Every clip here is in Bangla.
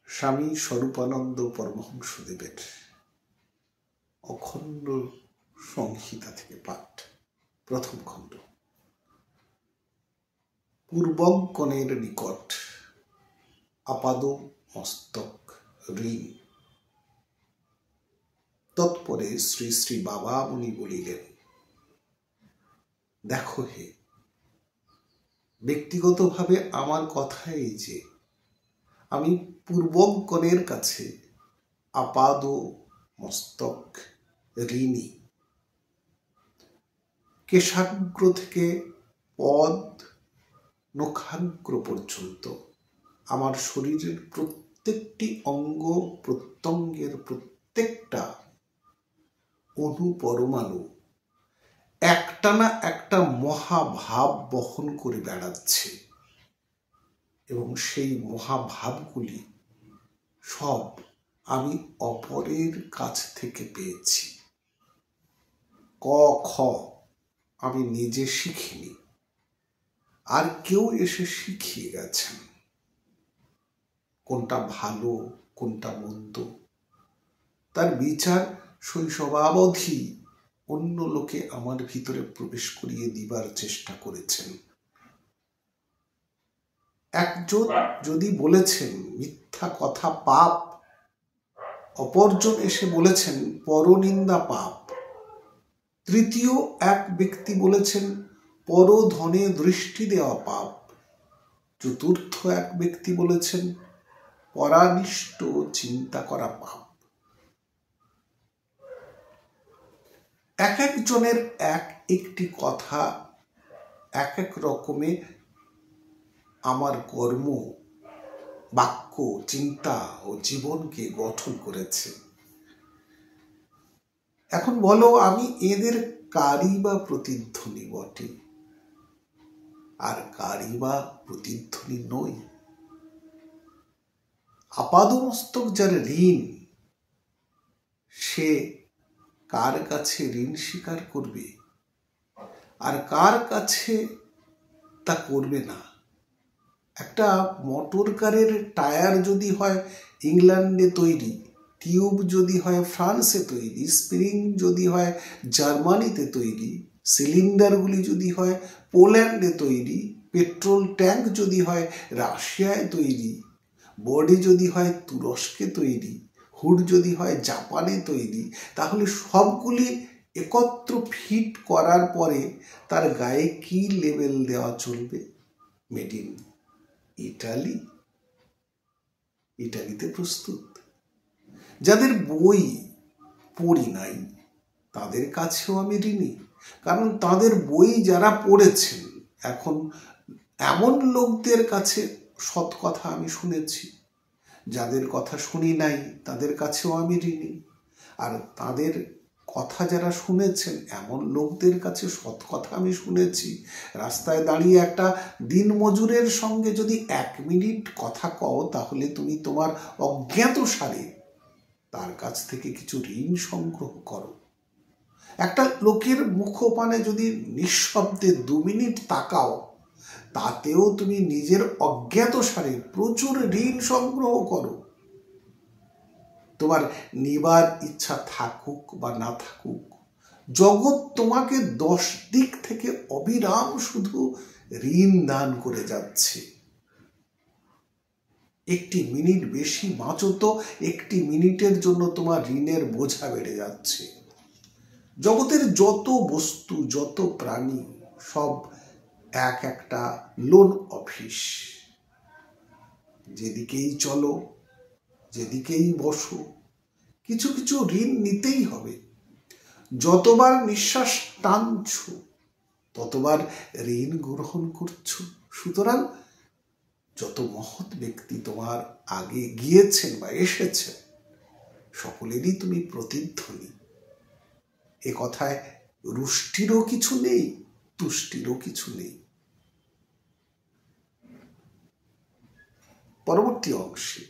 স্বামী স্বরূপানন্দ পরমহংসদেবের অখণ্ড সংহিতা থেকে পাঠ, প্রথম খণ্ড। পূর্বঙ্কনের নিকট আপাদ মস্তক ঋণ। তৎপরে শ্রী শ্রী বাবা মুনি বলিলেন, দেখো হে, ব্যক্তিগতভাবে আমার কথা এই যে আমি পূর্বঙ্কনের কাছে আপাদ মস্তক ঋণী। কেশাগ্র থেকে পদ নখাগ্র পর্যন্ত আমার শরীরের প্রত্যেকটি অঙ্গ প্রত্যঙ্গের প্রত্যেকটা অনুপরমাণু একটা না একটা মহাভাব বহন করে বেড়াচ্ছে এবং সেই মহাভাবগুলি সব আমি অপরের কাছ থেকে পেয়েছি। ক খ আমি নিজে শিখিনি, আর কেউ এসে শিখিয়ে গেছেন। কোনটা ভালো কোনটা মন্দ তার বিচার শৈশবাবধি অন্য লোকে আমার ভিতরে প্রবেশ করিয়ে দিবার চেষ্টা করেছেন। একজন যদি বলেছেন মিথ্যা কথা পাপ, অপরজন এসে বলেছেন পরনিন্দা পাপ। তৃতীয় এক ব্যক্তি বলেছেন পরধনে দৃষ্টি দেওয়া পাপ। চতুর্থ এক ব্যক্তি বলেছেন পরানিষ্ট চিন্তা করা পাপ। এক একজনের এক একটি কথা এক এক রকমে আমার কর্ম, বাক্য, চিন্তা ও জীবনকে গঠন করেছে। এখন বলো, আমি এদের কারি বা প্রতিধ্বনি বটে, আর কারি বা প্রতিধ্বনি নই। আপাদমস্তক যার ঋণ, সে কার কাছে ঋণ স্বীকার করবে আর কার কাছে তা করবে না। একটা মোটর কারের টায়ার যদি হয় ইংল্যান্ডে তৈরি, টিউব যদি হয় ফ্রান্সে তৈরি, স্প্রিং যদি হয় জার্মানিতে তৈরি, সিলিন্ডারগুলি যদি হয় পোল্যান্ডে তৈরি, পেট্রোল ট্যাঙ্ক যদি হয় রাশিয়ায় তৈরি, বডি যদি হয় তুরস্কে তৈরি, হুড যদি হয় জাপানে তৈরি, তাহলে সবগুলি একত্র ফিট করার পরে তার গায়ে কি লেবেল দেওয়া চলবে? Made in Italy. ইটালিতে প্রস্তুত। যাদের বই পড়ি নাই তাদের কাছেও আমি ঋণী, কারণ তাদের বই যারা পড়েছেন, এখন এমন লোকদের কাছে সৎ কথা আমি শুনেছি। যাদের কথা শুনি নাই তাদের কাছেও আমি ঋণী, আর তাদের কথা যারা শুনেছেন এমন লোকদের কাছে সৎ কথা আমি শুনেছি। রাস্তায় দাঁড়িয়ে একটা দিনমজুরের সঙ্গে যদি 1 মিনিট কথা কও, তাহলে তুমি তোমার অজ্ঞাত সারে তার কাছ থেকে কিছু ঋণ সংগ্রহ করো। একটা লোকের মুখপানে যদি নিঃশব্দে 2 মিনিট তাকাও, তাতেও তুমি নিজের অজ্ঞাত সারে প্রচুর ঋণ সংগ্রহ করো। তোমার নিবার ইচ্ছা থাকুক বা না থাকুক, জগৎ তোমাকে 10 দিক থেকে অবিরাম শুধু ঋণ দান করে যাচ্ছে। 1 মিনিট বেশি বাঁচো তো 1 মিনিটের জন্য তোমার ঋণের বোঝা বেড়ে যাচ্ছে। জগতের যত বস্তু, যত প্রাণী, সব এক একটা লোন অফিস। যেদিকেই চলো, যেদিকেই বসো, কিছু কিছু ঋণ নিতেই হবে। যতবার নিঃশ্বাস টানছো ততবার ঋণ গ্রহণ করছো। সুতরাং যত মহৎ ব্যক্তি তোমার আগে গিয়েছেন বা এসেছেন, সকলেরই তুমি প্রতিধ্বনি। এ কথায় রুষ্টিরও কিছু নেই, তুষ্টিরও কিছু নেই। পরবর্তী অংশে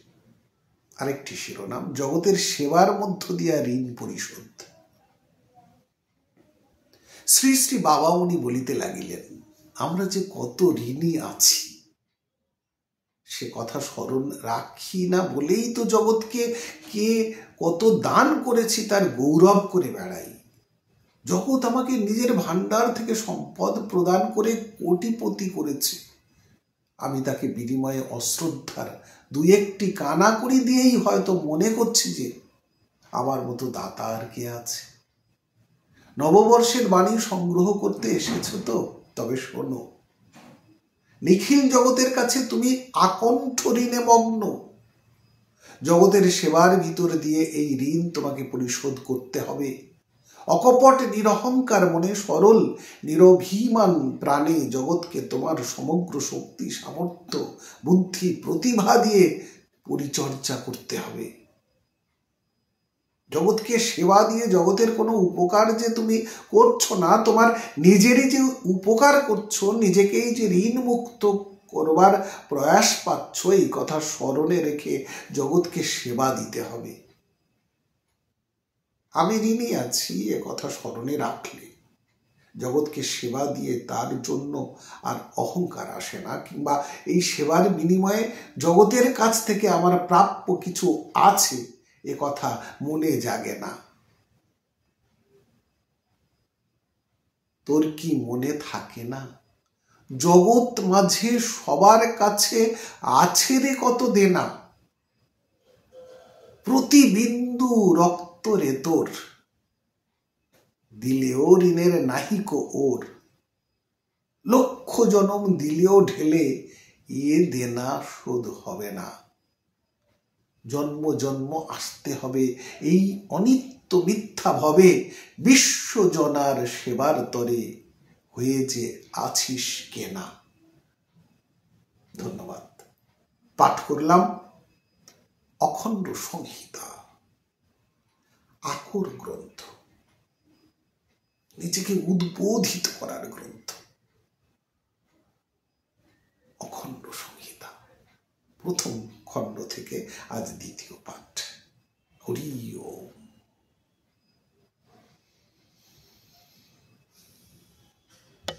আরেকটি শিরোনাম, জগতের সেবার মধ্য দিয়া ঋণ পরিশোধ। শ্রী শ্রী বাবা মুনি বলিতে লাগিলেন, আমরা যে কত ঋণী আছি সে কথা স্মরণ রাখি না বলেই তো জগৎকে কে কত দান করেছি তার গৌরব করে বেড়াই। জগৎ আমাকে নিজের ভান্ডার থেকে সম্পদ প্রদান করে কোটিপতি করেছে, আমি তাকে বিনিময়ে অশ্রদ্ধার দুই একটি কানাকড়ি দিয়েই হয়তো মনে করছি যে আমার মতো দাতা আর কে আছে। নববর্ষের বাণী সংগ্রহ করতে এসেছ তো? তবে শোনো, নিখিল জগতের কাছে তুমি আকণ্ঠ ঋণে মগ্ন। জগতের সেবার ভিতর দিয়ে এই ঋণ তোমাকে পরিশোধ করতে হবে। অকপট নিরহংকার মনে, সরল নিরভিমান প্রাণে জগৎকে তোমার সমগ্র শক্তি, সামর্থ্য, বুদ্ধি, প্রতিভা দিয়ে পরিচর্যা করতে হবে। জগৎকে সেবা দিয়ে জগতের কোনো উপকার যে তুমি করছো না, তোমার নিজেরই যে উপকার করছো, নিজেকেই যে ঋণ মুক্ত করবার প্রয়াস পাচ্ছ, এই কথা স্মরণে রেখে জগৎকে সেবা দিতে হবে। আমি ঋণী আছি এ কথা স্মরণে রাখলে জগৎকে সেবা দিয়ে তার জন্য আর অহংকার আসে না, কিংবা এই সেবার বিনিময়ে জগতের কাছ থেকে আমার প্রাপ্য কিছু আছে এ কথা মনে জাগে না। তোর কি মনে থাকে না? জগৎ মাঝে সবার কাছে আছে রে কত দেনা, প্রতি বিন্দু রক্ত রে তোর, দিলেও ঋণের নাহিক ওর, লক্ষ জনম দিলেও ঢেলে এ দেনা শোধ হবে না। জন্ম জন্ম আসতে হবে এই অনিত্য মিথ্যা ভবে, বিশ্বজনার সেবার তরে হয়ে যে আছিস কেনা। ধন্যবাদ। পাঠ করলাম অখণ্ড সংহিতা, আকর গ্রন্থ, নিজেকে উদ্বোধিত করার গ্রন্থ। অখণ্ড সংহিতা প্রথম খণ্ড থেকে আজ দ্বিতীয় পাঠ। হরি ওম।